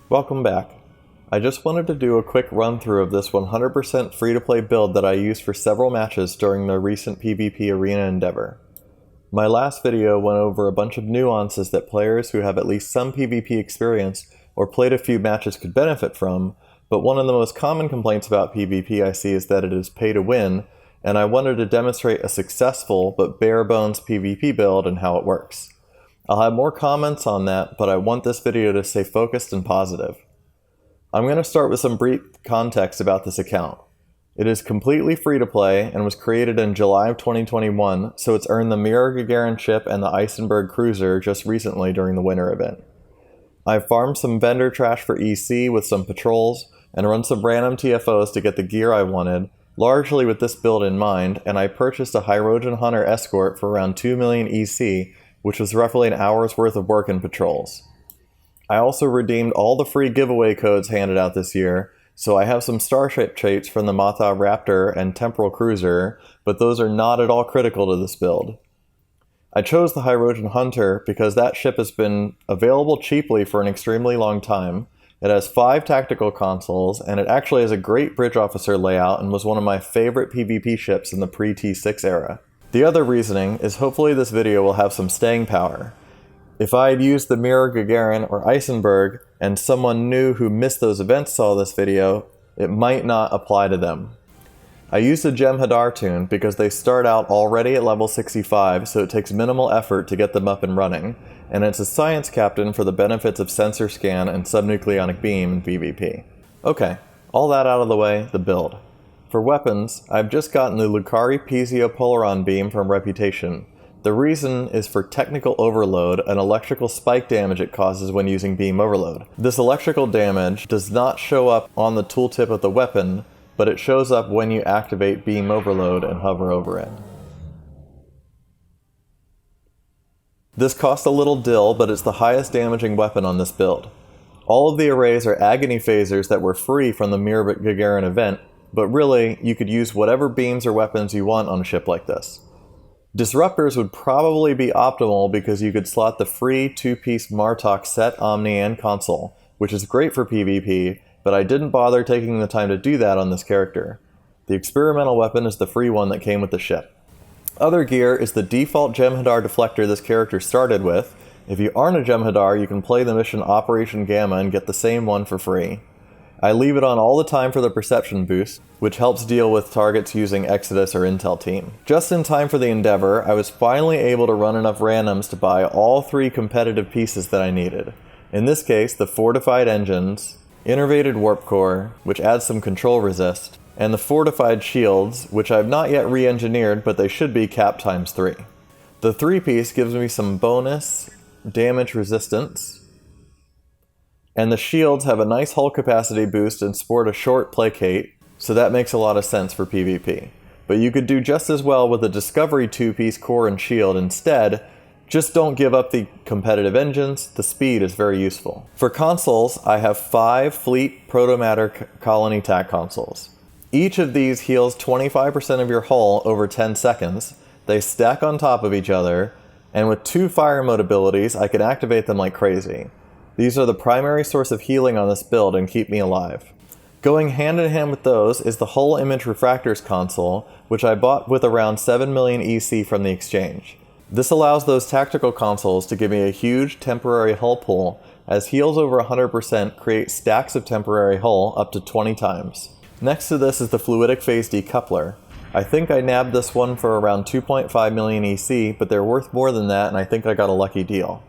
Welcome back. I just wanted to do a quick run through of this 100% free-to-play build that I used for several matches during the recent PvP arena endeavor. My last video went over a bunch of nuances that players who have at least some PvP experience or played a few matches could benefit from, but one of the most common complaints about PvP I see is that it is pay to win, and I wanted to demonstrate a successful but bare-bones PvP build and how it works. I'll have more comments on that, but I want this video to stay focused and positive. I'm going to start with some brief context about this account. It is completely free to play and was created in July of 2021, so it's earned the Mirror Gagarin ship and the Isenberg cruiser just recently during the winter event. I've farmed some vendor trash for EC with some patrols, and run some random TFOs to get the gear I wanted, largely with this build in mind, and I purchased a Hirogen Hunter Escort for around 2 million EC, which was roughly an hour's worth of work in patrols. I also redeemed all the free giveaway codes handed out this year, so I have some starship traits from the Matha Raptor and Temporal Cruiser, but those are not at all critical to this build. I chose the Hirogen Hunter because that ship has been available cheaply for an extremely long time. It has 5 tactical consoles, and it actually has a great bridge officer layout and was one of my favorite PvP ships in the pre-T6 era. The other reasoning is hopefully this video will have some staying power. If I had used the Mirror Gagarin or Isenberg and someone new who missed those events saw this video, it might not apply to them. I used a Jem'Hadar tune because they start out already at level 65, so it takes minimal effort to get them up and running, and it's a science captain for the benefits of sensor scan and subnucleonic beam in PvP. Okay, all that out of the way, the build. For weapons, I've just gotten the Lucari Piezo-Polaron beam from Reputation. The reason is for technical overload and electrical spike damage it causes when using beam overload. This electrical damage does not show up on the tooltip of the weapon, but it shows up when you activate beam overload and hover over it. This costs a little dill, but it's the highest damaging weapon on this build. All of the arrays are agony phasers that were free from the Mirror Gagarin event, but really, you could use whatever beams or weapons you want on a ship like this. Disruptors would probably be optimal because you could slot the free 2-piece Martok set, Omni, and console, which is great for PvP, but I didn't bother taking the time to do that on this character. The experimental weapon is the free one that came with the ship. Other gear is the default Jem'Hadar deflector this character started with. If you aren't a Jem'Hadar, you can play the mission Operation Gamma and get the same one for free. I leave it on all the time for the perception boost, which helps deal with targets using Exodus or Intel Team. Just in time for the Endeavor, I was finally able to run enough randoms to buy all 3 competitive pieces that I needed. In this case, the Fortified Engines, Innervated Warp Core, which adds some control resist, and the Fortified Shields, which I've not yet re-engineered, but they should be cap times 3. The 3-piece gives me some bonus damage resistance, and the shields have a nice hull capacity boost and sport a short placate, so that makes a lot of sense for PvP. But you could do just as well with a Discovery 2-piece core and shield instead. Just don't give up the competitive engines, the speed is very useful. For consoles, I have 5 Fleet Protomatter Colony TAC consoles. Each of these heals 25% of your hull over 10 seconds, they stack on top of each other, and with 2 fire mode abilities, I can activate them like crazy. These are the primary source of healing on this build and keep me alive. Going hand in hand with those is the Hull Image Refractors console, which I bought with around 7 million EC from the exchange. This allows those tactical consoles to give me a huge temporary hull pool, as heals over 100% create stacks of temporary hull up to 20 times. Next to this is the Fluidic Phase Decoupler. I think I nabbed this one for around 2.5 million EC, but they're worth more than that and I think I got a lucky deal.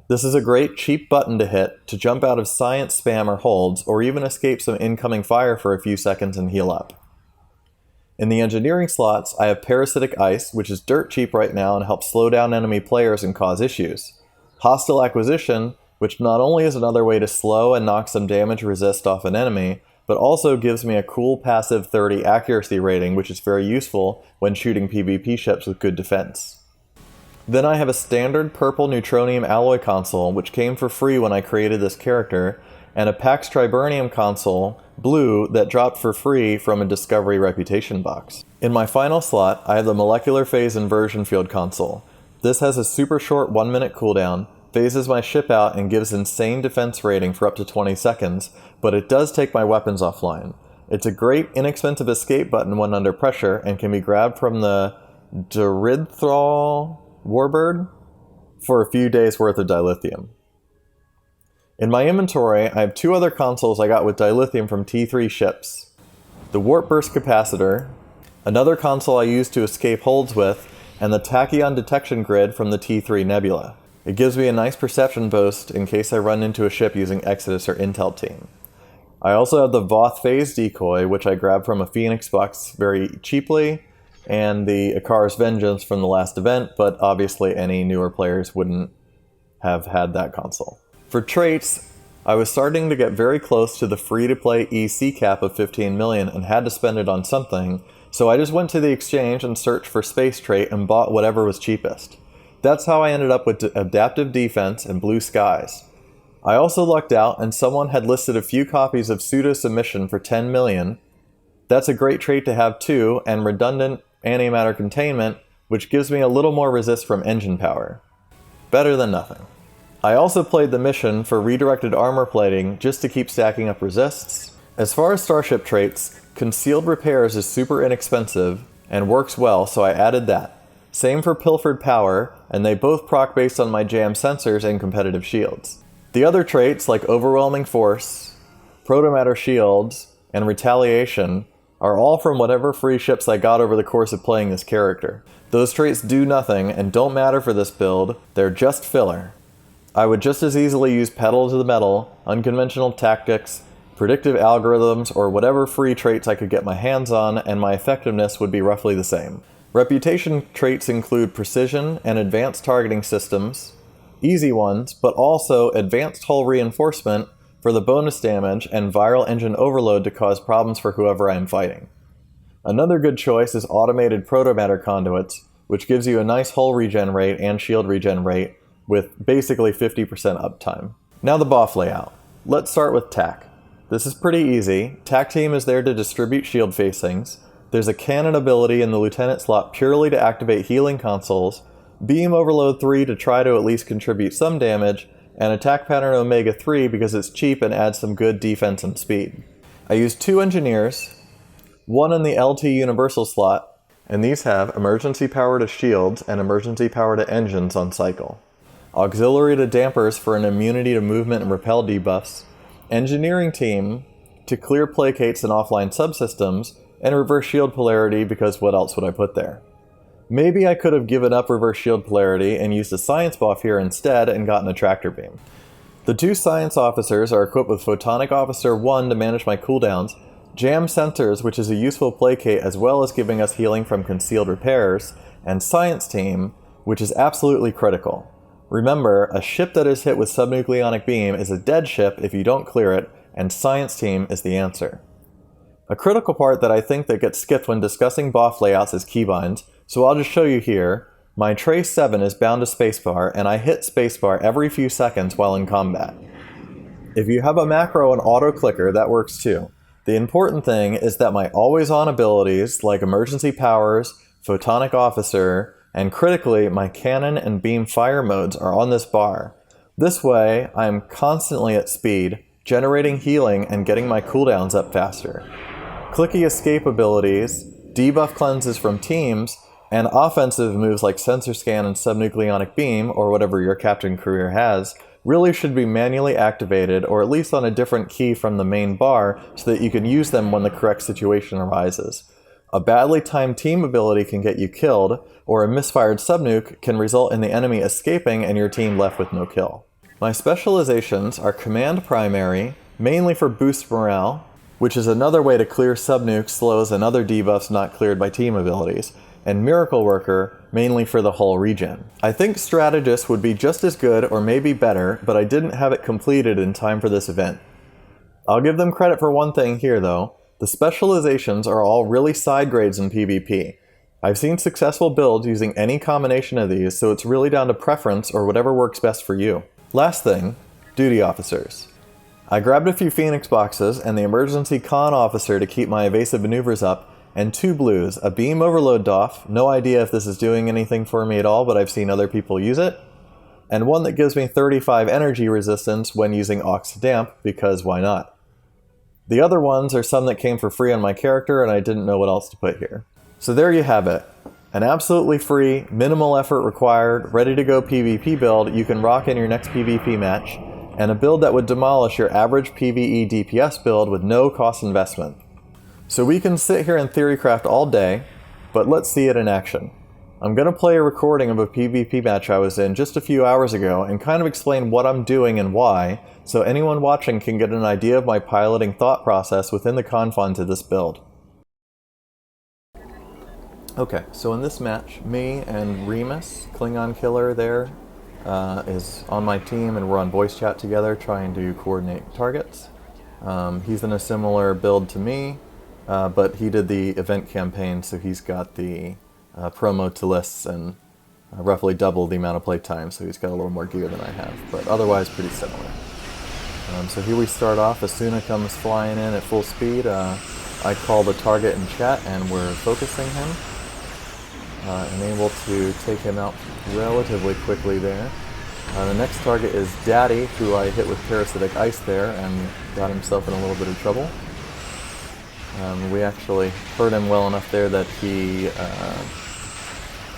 This is a great cheap button to hit to jump out of science spam or holds, or even escape some incoming fire for a few seconds and heal up. In the engineering slots, I have Parasitic Ice, which is dirt cheap right now and helps slow down enemy players and cause issues. Hostile Acquisition, which not only is another way to slow and knock some damage resist off an enemy, but also gives me a cool passive 30 accuracy rating, which is very useful when shooting PvP ships with good defense. Then I have a standard purple Neutronium alloy console, which came for free when I created this character, and a Pax Triburnium console, blue, that dropped for free from a Discovery Reputation box. In my final slot, I have the Molecular Phase Inversion Field console. This has a super short 1-minute cooldown, phases my ship out and gives insane defense rating for up to 20 seconds, but it does take my weapons offline. It's a great, inexpensive escape button when under pressure and can be grabbed from the Doridthal Warbird for a few days worth of dilithium. In my inventory, I have 2 other consoles I got with dilithium from T3 ships. The Warp Burst Capacitor, another console I used to escape holds with, and the Tachyon Detection Grid from the T3 Nebula. It gives me a nice perception boost in case I run into a ship using Exodus or Intel Team. I also have the Voth Phase Decoy, which I grabbed from a Phoenix box very cheaply, and the Icarus Vengeance from the last event, but obviously any newer players wouldn't have had that console. For traits, I was starting to get very close to the free-to-play EC cap of 15 million and had to spend it on something, so I just went to the exchange and searched for space trait and bought whatever was cheapest. That's how I ended up with Adaptive Defense and Blue Skies. I also lucked out and someone had listed a few copies of Pseudo Submission for 10 million. That's a great trait to have too, and Redundant Antimatter Containment, which gives me a little more resist from engine power. Better than nothing. I also played the mission for Redirected Armor Plating just to keep stacking up resists. As far as Starship traits, Concealed Repairs is super inexpensive and works well, so I added that. Same for Pilfered Power, and they both proc based on my jam sensors and competitive shields. The other traits like Overwhelming Force, Protomatter Shields, and Retaliation are all from whatever free ships I got over the course of playing this character. Those traits do nothing and don't matter for this build, they're just filler. I would just as easily use Pedal to the Metal, Unconventional Tactics, Predictive Algorithms, or whatever free traits I could get my hands on, and my effectiveness would be roughly the same. Reputation traits include Precision and Advanced Targeting Systems, easy ones, but also Advanced Hull Reinforcement for the bonus damage and Viral Engine Overload to cause problems for whoever I am fighting. Another good choice is Automated Protomatter Conduits, which gives you a nice hull regen rate and shield regen rate with basically 50% uptime. Now the BOF layout. Let's start with TAC. This is pretty easy. TAC Team is there to distribute shield facings. There's a cannon ability in the Lieutenant slot purely to activate healing consoles, Beam Overload 3 to try to at least contribute some damage, and Attack Pattern Omega 3 because it's cheap and adds some good defense and speed. I used 2 engineers, one in the LT Universal slot, and these have emergency power to shields and emergency power to engines on cycle. Auxiliary to dampers for an immunity to movement and repel debuffs, engineering team to clear placates and offline subsystems, and reverse shield polarity because what else would I put there? Maybe I could have given up reverse shield polarity and used a science buff here instead and gotten a tractor beam. The 2 science officers are equipped with Photonic Officer 1 to manage my cooldowns, Jam Sensors, which is a useful placate as well as giving us healing from concealed repairs, and Science Team, which is absolutely critical. Remember, a ship that is hit with subnucleonic beam is a dead ship if you don't clear it, and Science Team is the answer. A critical part that I think that gets skipped when discussing BOF layouts is keybinds, so I'll just show you here. My Trace 7 is bound to spacebar, and I hit spacebar every few seconds while in combat. If you have a macro and auto clicker, that works too. The important thing is that my always-on abilities, like emergency powers, Photonic Officer, and critically, my cannon and beam fire modes are on this bar. This way, I am constantly at speed, generating healing and getting my cooldowns up faster. Clicky escape abilities, debuff cleanses from teams, and offensive moves like Sensor Scan and Subnucleonic Beam, or whatever your captain career has, really should be manually activated or at least on a different key from the main bar so that you can use them when the correct situation arises. A badly timed team ability can get you killed, or a misfired subnuke can result in the enemy escaping and your team left with no kill. My specializations are Command Primary, mainly for boost morale, which is another way to clear subnukes, slows, and other debuffs not cleared by team abilities, and Miracle Worker, mainly for the hull regen. I think Strategist would be just as good or maybe better, but I didn't have it completed in time for this event. I'll give them credit for one thing here though. The specializations are all really side grades in PvP. I've seen successful builds using any combination of these, so it's really down to preference or whatever works best for you. Last thing, duty officers. I grabbed a few Phoenix boxes and the emergency con officer to keep my evasive maneuvers up, and 2 blues, a beam overload doff, no idea if this is doing anything for me at all, but I've seen other people use it, and one that gives me 35 energy resistance when using Ox Damp, because why not? The other ones are some that came for free on my character, and I didn't know what else to put here. So there you have it. An absolutely free, minimal effort required, ready to go PvP build you can rock in your next PvP match, and a build that would demolish your average PvE DPS build with no cost investment. So we can sit here and theorycraft all day, but let's see it in action. I'm going to play a recording of a PvP match I was in just a few hours ago and kind of explain what I'm doing and why, so anyone watching can get an idea of my piloting thought process within the confines of this build. Okay, so in this match, me and Remus, Klingon Killer there, is on my team, and we're on voice chat together trying to coordinate targets. He's in a similar build to me, but he did the event campaign, so he's got the promo to lists and roughly double the amount of play time, so he's got a little more gear than I have, but otherwise pretty similar. So here we start off. Asuna comes flying in at full speed. I call the target in chat, and we're focusing him, and able to take him out relatively quickly there. The next target is Daddy, who I hit with Parasitic Ice there and got himself in a little bit of trouble. We actually hurt him well enough there that he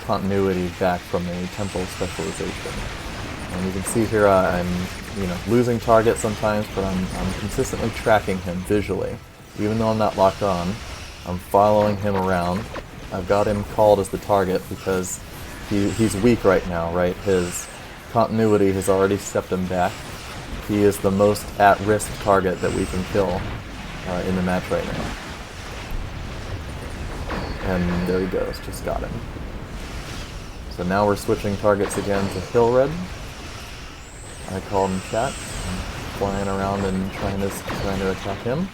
continuity back from a temple specialization. And you can see here I'm losing target sometimes, but I'm consistently tracking him visually. Even though I'm not locked on, I'm following him around. I've got him called as the target because he's weak right now, right? His continuity has already stepped him back. He is the most at-risk target that we can kill in the match right now. And there he goes, just got him. So now we're switching targets again to Hillred. I called him chat. I'm flying around and trying to attack him.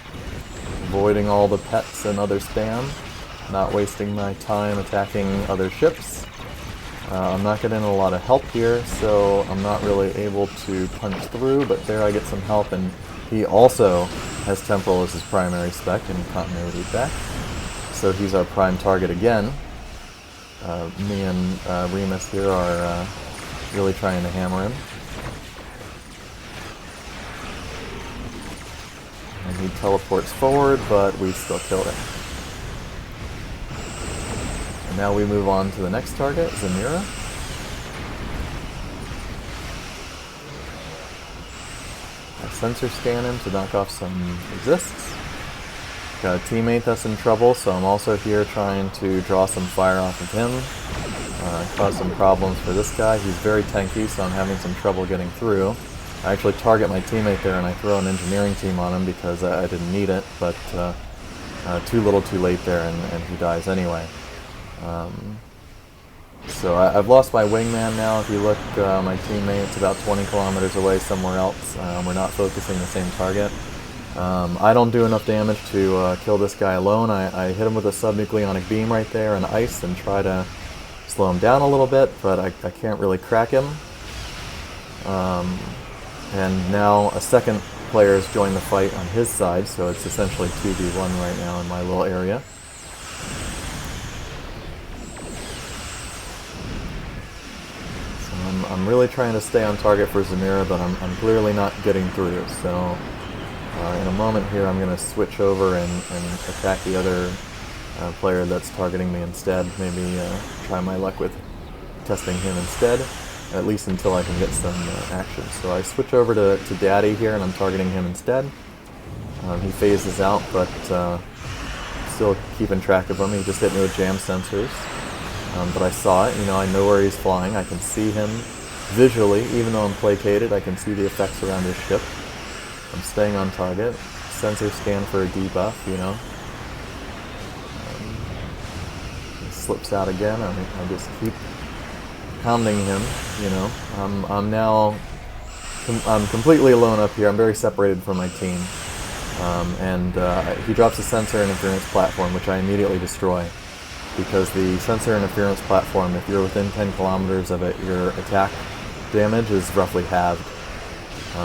Avoiding all the pets and other spam. Not wasting my time attacking other ships. I'm not getting a lot of help here, so I'm not really able to punch through, but there I get some help, and he also has Temporal as his primary spec and continuity back. So he's our prime target again. Me and Remus here are really trying to hammer him. And he teleports forward, but we still kill him. And now we move on to the next target, Zamira. I sensor scan him to knock off some resists. Got a teammate that's in trouble, so I'm also here trying to draw some fire off of him. Cause some problems for this guy. He's very tanky, so I'm having some trouble getting through. I actually target my teammate there and I throw an engineering team on him because I didn't need it, but too little too late there, and he dies anyway. So I've lost my wingman now. If you look, my teammate's about 20 kilometers away somewhere else. We're not focusing the same target. I don't do enough damage to kill this guy alone. I hit him with a subnucleonic beam right there and ice and try to slow him down a little bit, but I can't really crack him. And now a second player has joined the fight on his side, so it's essentially 2v1 right now in my little area. So I'm really trying to stay on target for Zamira, but I'm clearly not getting through, so in a moment here I'm going to switch over and attack the other player that's targeting me instead. Maybe try my luck with testing him instead, at least until I can get some action. So I switch over to Daddy here, and I'm targeting him instead. He phases out, but still keeping track of him. He just hit me with jam sensors. But I saw it, I know where he's flying. I can see him visually, even though I'm placated. I can see the effects around his ship. I'm staying on target. Sensor scan for a debuff, He slips out again. I just keep pounding him, I'm completely alone up here. I'm very separated from my team. He drops a sensor interference platform, which I immediately destroy. Because the sensor interference platform, if you're within 10 kilometers of it, your attack damage is roughly halved.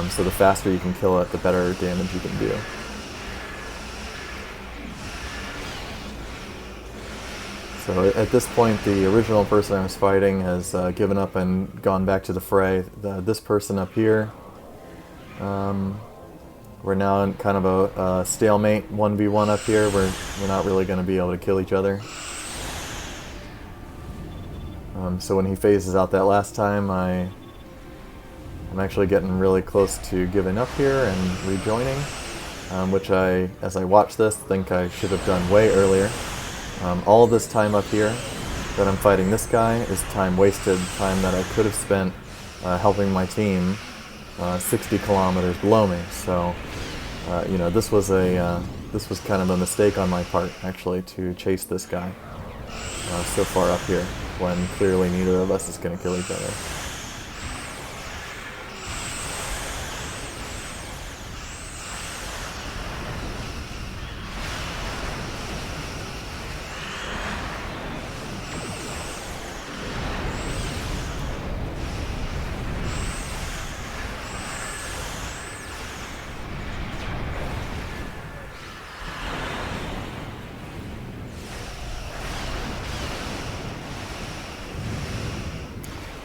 So the faster you can kill it, the better damage you can do. So at this point, the original person I was fighting has given up and gone back to the fray. This person up here, we're now in kind of a stalemate 1v1 up here. We're not really going to be able to kill each other. So when he phases out that last time, I'm actually getting really close to giving up here and rejoining, which as I watch this, think I should have done way earlier. All of this time up here that I'm fighting this guy is time wasted, time that I could have spent helping my team 60 kilometers below me. So, you know, this was kind of a mistake on my part, actually, to chase this guy so far up here, when clearly neither of us is going to kill each other.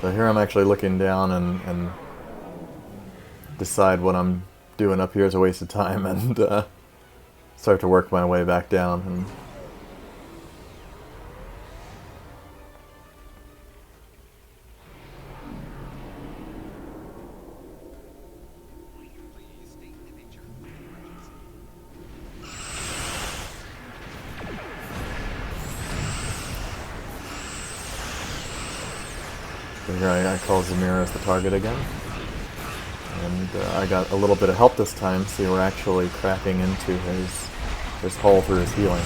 So here I'm actually looking down and decide what I'm doing up here is a waste of time, and start to work my way back down. And so here I call Zamira as the target again. And I got a little bit of help this time, so we're actually cracking into his hull through his healing.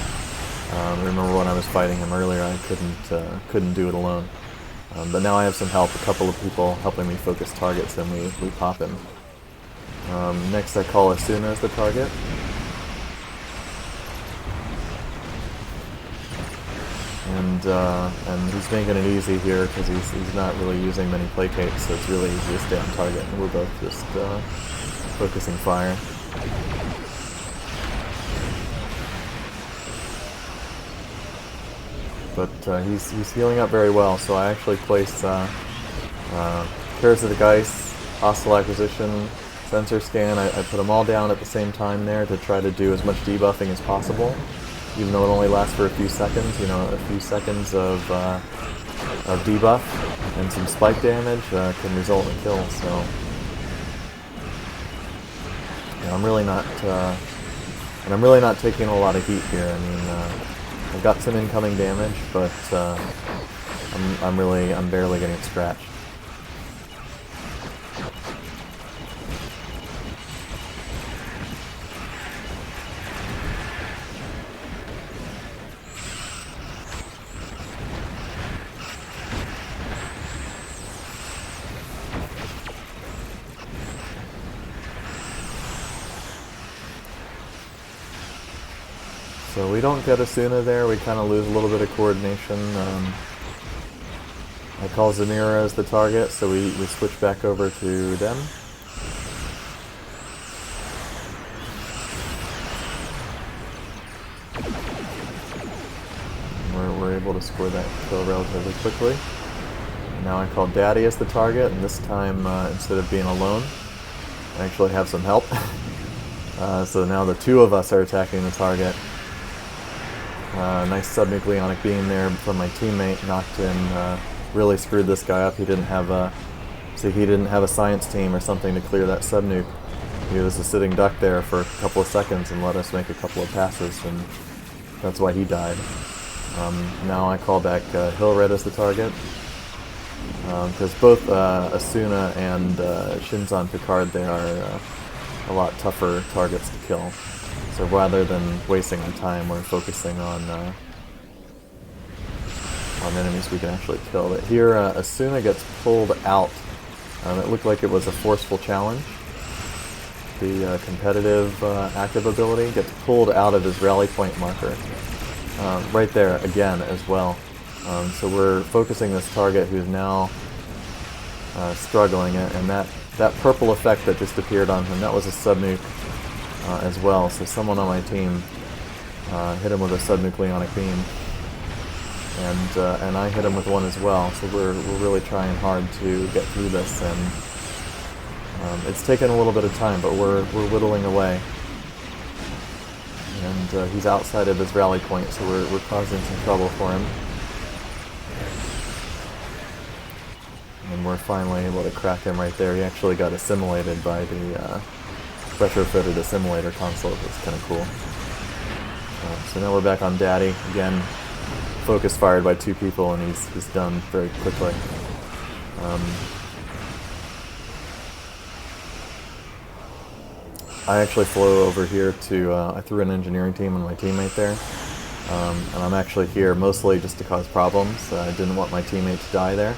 Remember when I was fighting him earlier, I couldn't do it alone. But now I have some help, a couple of people helping me focus targets, and we pop him. Next I call Asuna as the target. And he's making it easy here because he's not really using many placates, so it's really easy to stay on target. And we're both just focusing fire. But he's healing up very well, so I actually place Parasitic Ice, Hostile Acquisition, Sensor Scan. I put them all down at the same time there to try to do as much debuffing as possible. Even though it only lasts for a few seconds, you know, a few seconds of debuff and some spike damage can result in kills. So, yeah, I'm really not taking a lot of heat here. I mean, I've got some incoming damage, but I'm barely getting scratched. So we don't get Asuna there, we kind of lose a little bit of coordination. I call Zamira as the target, so we switch back over to them. We're able to score that kill relatively quickly. And now I call Daddy as the target, and this time instead of being alone, I actually have some help. So now the two of us are attacking the target. Nice subnucleonic beam there from my teammate, knocked in, really screwed this guy up. He didn't have a science team or something to clear that subnuke. He was a sitting duck there for a couple of seconds and let us make a couple of passes, and that's why he died. Now I call back Hillred as the target, because both Asuna and Shinzon Picard, they are a lot tougher targets to kill. So rather than wasting our time, we're focusing on enemies we can actually kill. But here, Asuna gets pulled out. It looked like it was a forceful challenge. The competitive active ability gets pulled out of his rally point marker. Right there, again, as well. So we're focusing this target who's now struggling, and that purple effect that just appeared on him, that was a subnuke. As well, so someone on my team hit him with a subnucleonic beam. and I hit him with one as well. So we're really trying hard to get through this, and it's taken a little bit of time, but we're whittling away. And he's outside of his rally point, so we're causing some trouble for him. And we're finally able to crack him right there. He actually got assimilated by the retrofitted assimilator console. It's kind of cool. So now we're back on Daddy. Again, focus fired by 2 people, and he's done very quickly. I actually flew over here to, I threw an engineering team on my teammate there. And I'm actually here mostly just to cause problems. I didn't want my teammate to die there.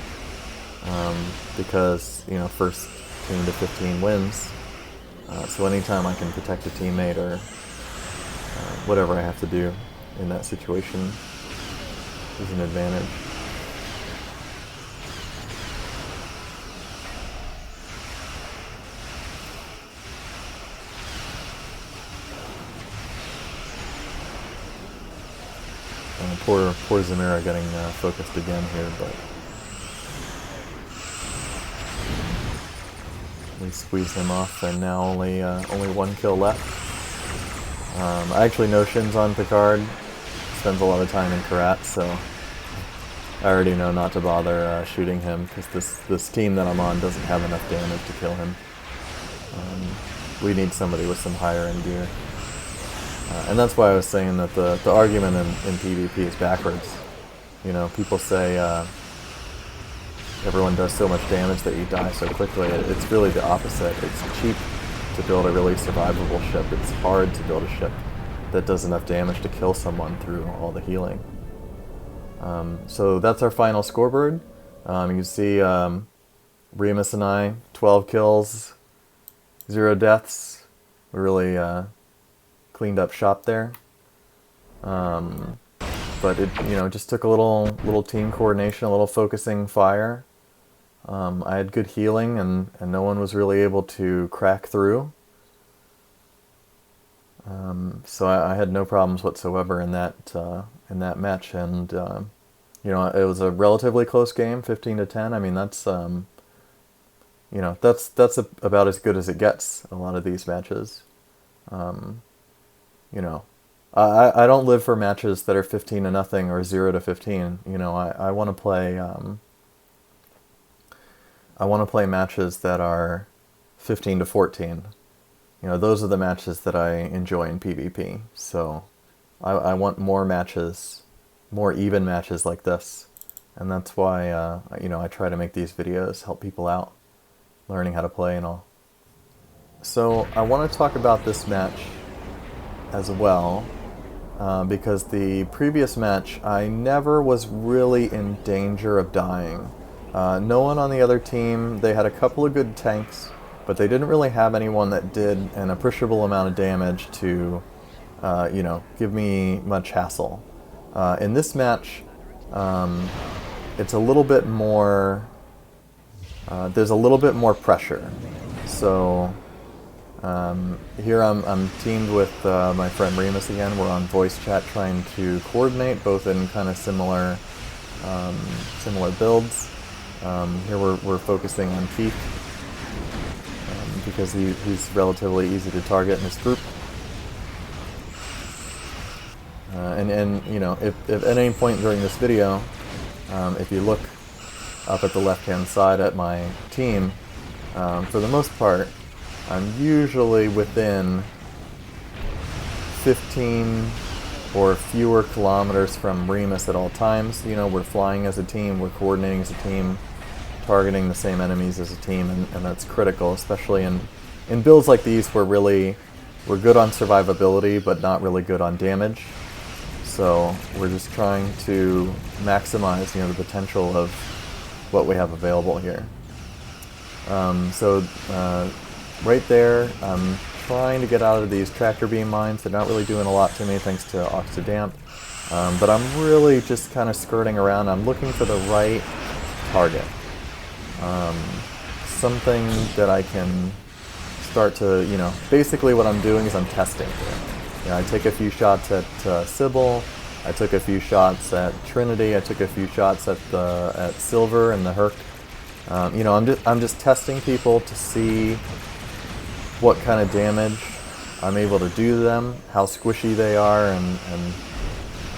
Because, you know, first team to 15 wins. So anytime I can protect a teammate or whatever I have to do in that situation is an advantage. Poor Zamira getting focused again here, but we squeeze him off, and now only 1 kill left. I actually know Shin's on Picard. Spends a lot of time in Karat, so I already know not to bother shooting him, because this team that I'm on doesn't have enough damage to kill him. We need somebody with some higher end gear. And that's why I was saying that the argument in PvP is backwards. You know, people say everyone does so much damage that you die so quickly. It's really the opposite. It's cheap to build a really survivable ship. It's hard to build a ship that does enough damage to kill someone through all the healing. So that's our final scoreboard. You can see Remus and I, 12 kills, 0 deaths. We really cleaned up shop there. But it, you know, just took a little team coordination, a little focusing fire. I had good healing, and no one was really able to crack through. So I had no problems whatsoever in that match, and you know, it was a relatively close game, 15-10. I mean, that's you know, that's about as good as it gets in a lot of these matches. You know, I don't live for matches that are 15-0 or 0-15. You know, I want to play. I want to play matches that are 15-14. You know, those are the matches that I enjoy in PvP. So I want more matches, more even matches like this. And that's why, you know, I try to make these videos, help people out, learning how to play and all. So I want to talk about this match as well, because the previous match, I never was really in danger of dying. No one on the other team, they had a couple of good tanks, but they didn't really have anyone that did an appreciable amount of damage to, you know, give me much hassle. In this match, it's a little bit more, there's a little bit more pressure. So here I'm teamed with my friend Remus again. We're on voice chat trying to coordinate, both in kind of similar builds. Here we're focusing on Keith, because he's relatively easy to target in this group. And you know, if at any point during this video, if you look up at the left-hand side at my team, for the most part, I'm usually within 15 or fewer kilometers from Remus at all times. You know, we're flying as a team, we're coordinating as a team, targeting the same enemies as a team, and that's critical, especially in builds like these where really we're good on survivability but not really good on damage. So we're just trying to maximize, you know, the potential of what we have available here. Right there, I'm trying to get out of these tractor beam mines. They're not really doing a lot to me thanks to Oxidamp, but I'm really just kind of skirting around. I'm looking for the right target. Something that I can start to, you know, basically what I'm doing is I'm testing here. You know, I take a few shots at Sybil, I took a few shots at Trinity. I took a few shots at Silver and the Herc. You know, I'm just testing people to see what kind of damage I'm able to do to them, how squishy they are, and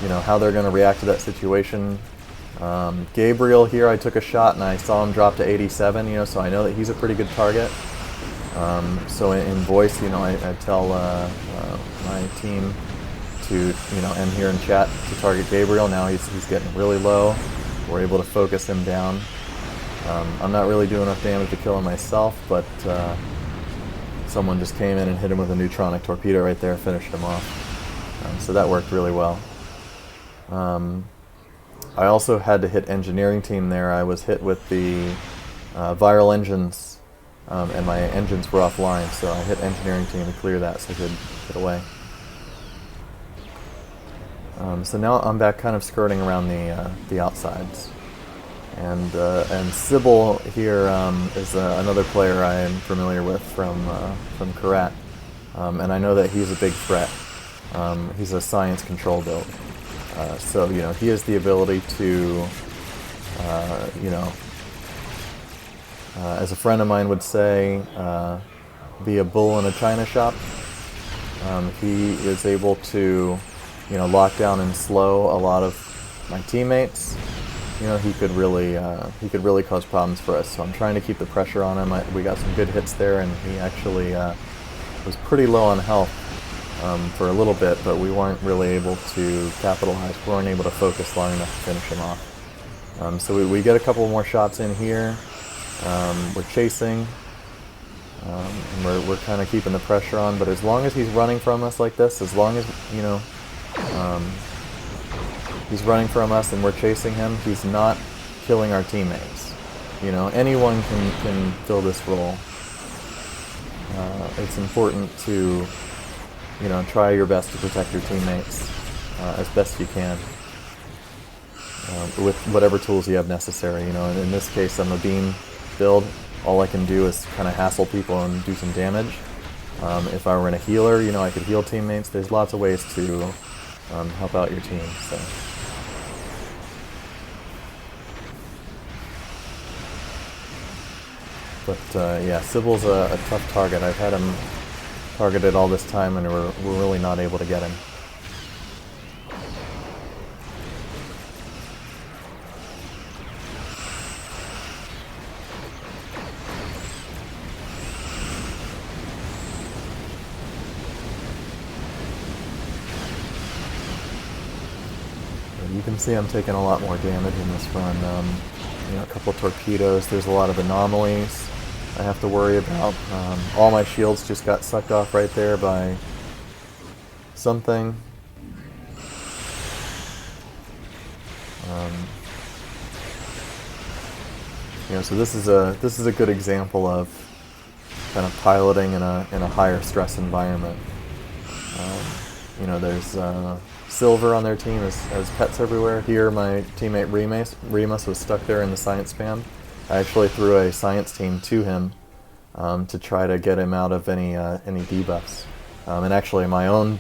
you know, how they're going to react to that situation. Gabriel here, I took a shot and I saw him drop to 87, you know, so I know that he's a pretty good target. So in voice, you know, I tell my team to, you know, end here in chat to target Gabriel. Now he's getting really low. We're able to focus him down. I'm not really doing enough damage to kill him myself, but someone just came in and hit him with a neutronic torpedo right there, finished him off. So that worked really well. I also had to hit engineering team there. I was hit with the viral engines, and my engines were offline, so I hit engineering team to clear that so I could get away. So now I'm back kind of skirting around the outsides. And Sybil here is another player I am familiar with from Karat, and I know that he's a big threat. He's a science control build, so you know he has the ability to, you know, as a friend of mine would say, be a bull in a china shop. He is able to, you know, lock down and slow a lot of my teammates. You know, he could really cause problems for us. So I'm trying to keep the pressure on him. We got some good hits there, and he actually was pretty low on health for a little bit, but we weren't really able to capitalize. We weren't able to focus long enough to finish him off. So we get a couple more shots in here. We're chasing, and we're kind of keeping the pressure on. But as long as he's running from us like this, as long as, you know, he's running from us and we're chasing him, he's not killing our teammates. You know, anyone can fill this role. It's important to, you know, try your best to protect your teammates as best you can with whatever tools you have necessary. You know, in this case, I'm a beam build. All I can do is kind of hassle people and do some damage. If I were in a healer, you know, I could heal teammates. There's lots of ways to help out your team. So. But yeah, Sybil's a tough target. I've had him targeted all this time, and we're really not able to get him. You can see I'm taking a lot more damage in this run. You know, a couple torpedoes. There's a lot of anomalies I have to worry about. All my shields just got sucked off right there by something. You know, so this is a good example of kind of piloting in a higher stress environment. You know, there's Silver on their team has pets everywhere. Here, my teammate Remus was stuck there in the science spam. I actually threw a science team to him to try to get him out of any debuffs. And actually, my own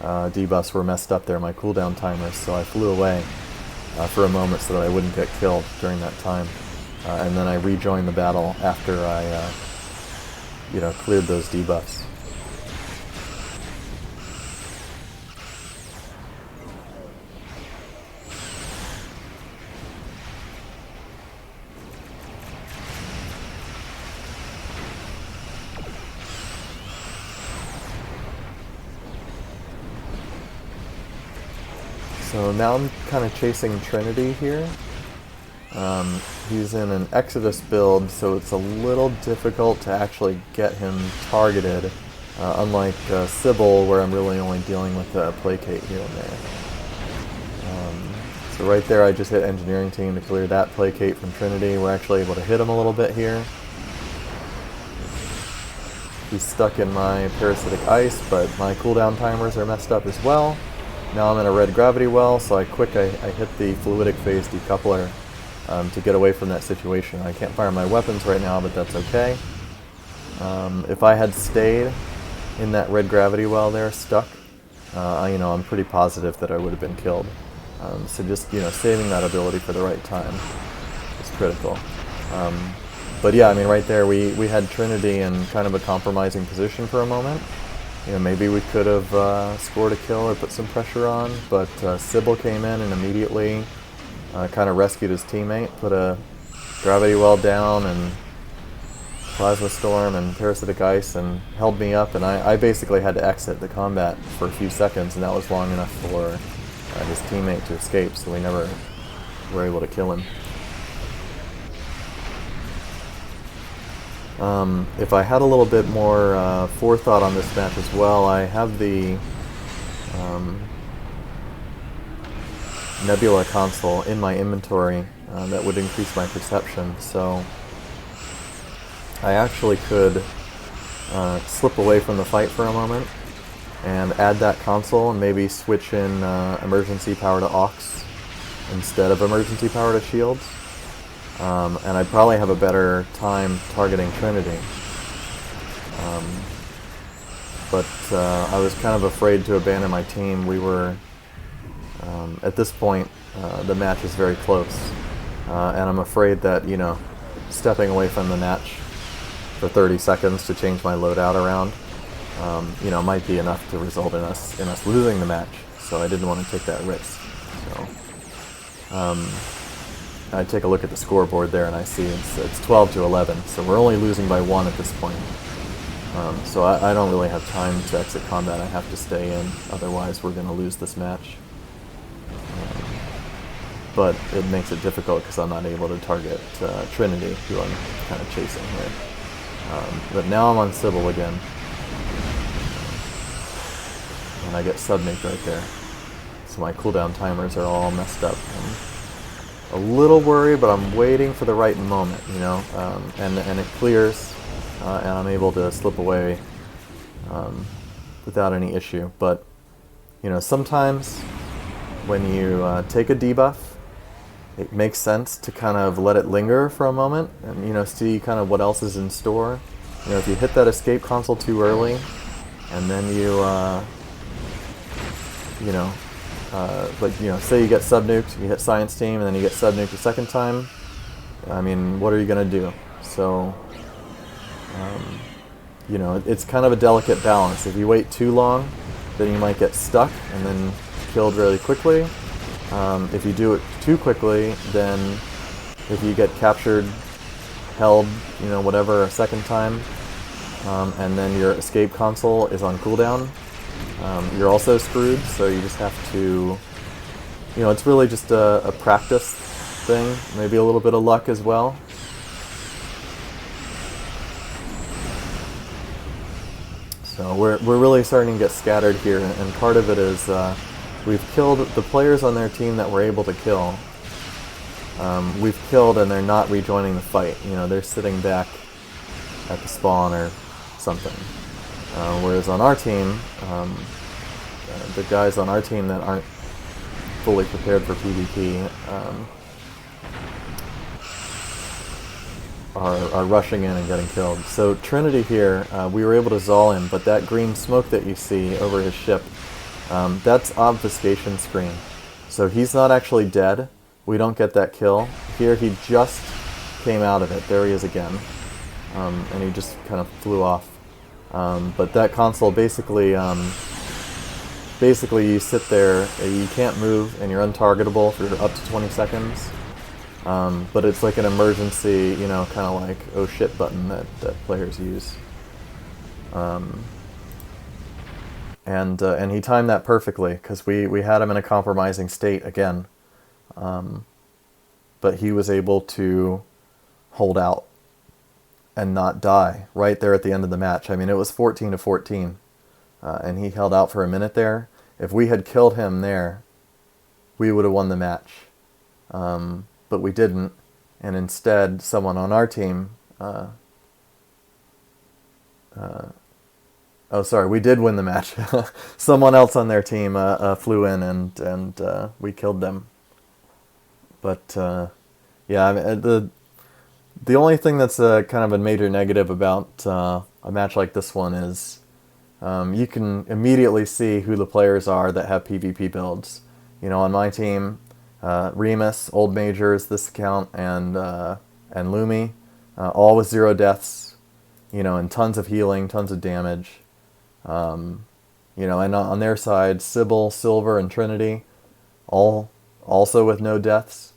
debuffs were messed up there, my cooldown timers, so I flew away for a moment so that I wouldn't get killed during that time. And then I rejoined the battle after I, you know, cleared those debuffs. So now I'm kind of chasing Trinity here. He's in an Exodus build, so it's a little difficult to actually get him targeted, unlike Sybil, where I'm really only dealing with placate here and there. So right there I just hit engineering team to clear that placate from Trinity. We're actually able to hit him a little bit here. He's stuck in my parasitic ice, but my cooldown timers are messed up as well. Now I'm in a red gravity well, so I hit the fluidic phase decoupler to get away from that situation. I can't fire my weapons right now, but that's okay. If I had stayed in that red gravity well there, stuck, you know, I'm pretty positive that I would have been killed. So just, saving that ability for the right time is critical. But yeah, I mean, right there, we had Trinity in kind of a compromising position for a moment. Maybe we could have scored a kill or put some pressure on, but Sybil came in and immediately kind of rescued his teammate, put a gravity well down and plasma storm and parasitic ice and held me up, and I basically had to exit the combat for a few seconds, and that was long enough for his teammate to escape, so we never were able to kill him. If I had a little bit more forethought on this match as well, I have the Nebula console in my inventory that would increase my perception, so I actually could slip away from the fight for a moment and add that console and maybe switch in emergency power to aux instead of emergency power to shields. And I'd probably have a better time targeting Trinity. But I was kind of afraid to abandon my team. We were, at this point, the match is very close. And I'm afraid that, stepping away from the match for 30 seconds to change my loadout around, might be enough to result in us losing the match. So I didn't want to take that risk. So I take a look at the scoreboard there and I see it's 12-11, so we're only losing by 1 at this point. So I don't really have time to exit combat. I have to stay in, otherwise we're going to lose this match. But it makes it difficult because I'm not able to target Trinity, who I'm kind of chasing here. But now I'm on Sybil again. And I get subnuked right there. So my cooldown timers are all messed up. I'm a little worried, but I'm waiting for the right moment, and it clears, and I'm able to slip away without any issue. But, sometimes when you take a debuff, it makes sense to kind of let it linger for a moment and, see kind of what else is in store. If you hit that escape console too early, and then say you get subnuked, you hit Science Team, and then you get subnuked a second time, I mean, what are you going to do? So, it's kind of a delicate balance. If you wait too long, then you might get stuck and then killed really quickly. If you do it too quickly, then if you get captured, held, whatever, a second time, and then your escape console is on cooldown, you're also screwed, so you just have to, it's really just a practice thing, maybe a little bit of luck as well. So we're really starting to get scattered here, and part of it is we've killed the players on their team that we're able to kill. We've killed and they're not rejoining the fight. They're sitting back at the spawn or something. Whereas on our team, the guys on our team that aren't fully prepared for PvP are rushing in and getting killed. So Trinity here, we were able to Zal him, but that green smoke that you see over his ship, that's obfuscation screen. So he's not actually dead. We don't get that kill. Here he just came out of it. There he is again. And he just kind of flew off. But that console basically you sit there, you can't move, and you're untargetable for up to 20 seconds. But it's like an emergency, kind of like oh shit button that players use. And he timed that perfectly, because we had him in a compromising state again. But he was able to hold out and not die right there at the end of the match. I mean, it was 14-14, and he held out for a minute there. If we had killed him there, we would have won the match. But we didn't, and instead someone on our team, we did win the match. Someone else on their team flew in and we killed them. But yeah, I mean, the only thing that's kind of a major negative about a match like this one is you can immediately see who the players are that have PvP builds. You know, on my team, Remus, Old Majors, this account, and Lumi, all with 0 deaths, you know, and tons of healing, tons of damage. You know, and on their side, Sybil, Silver, and Trinity, all also with no deaths.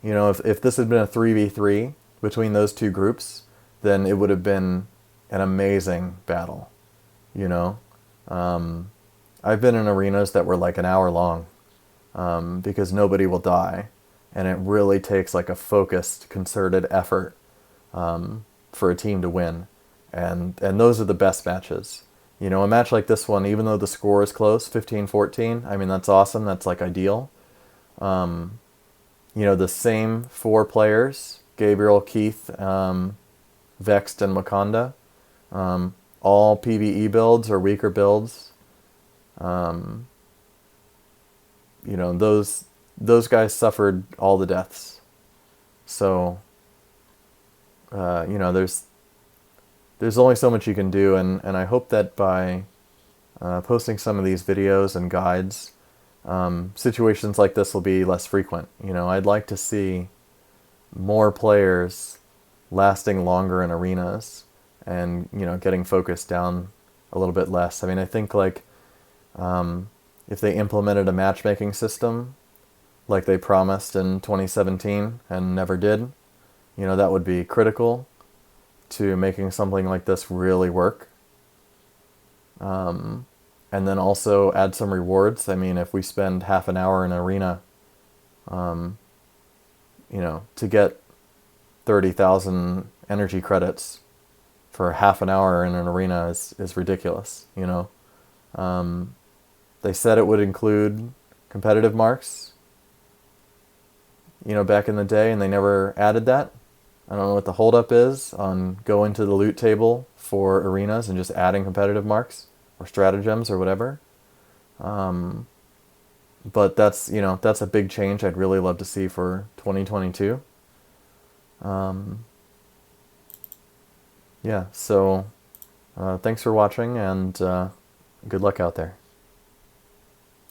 You know, if this had been a 3v3 between those two groups, then it would have been an amazing battle, you know. I've been in arenas that were like an hour long, because nobody will die, and it really takes like a focused, concerted effort for a team to win, and those are the best matches. You know, a match like this one, even though the score is close, 15-14, I mean, that's awesome, that's like ideal. You know, the same 4 players, Gabriel, Keith, Vexed, and Wakanda, all PvE builds or weaker builds. You know, those guys suffered all the deaths. So, you know, there's only so much you can do, and I hope that by posting some of these videos and guides, situations like this will be less frequent. You know, I'd like to see more players lasting longer in arenas and, you know, getting focused down a little bit less. I mean, I think like if they implemented a matchmaking system like they promised in 2017 and never did, you know, that would be critical to making something like this really work. And then also add some rewards. I mean, if we spend half an hour in an arena, you know, to get 30,000 energy credits for half an hour in an arena is ridiculous, you know. They said it would include competitive marks, you know, back in the day, and they never added that. I don't know what the holdup is on going to the loot table for arenas and just adding competitive marks or stratagems or whatever. But that's, you know, that's a big change I'd really love to see for 2022. Yeah, so thanks for watching, and good luck out there.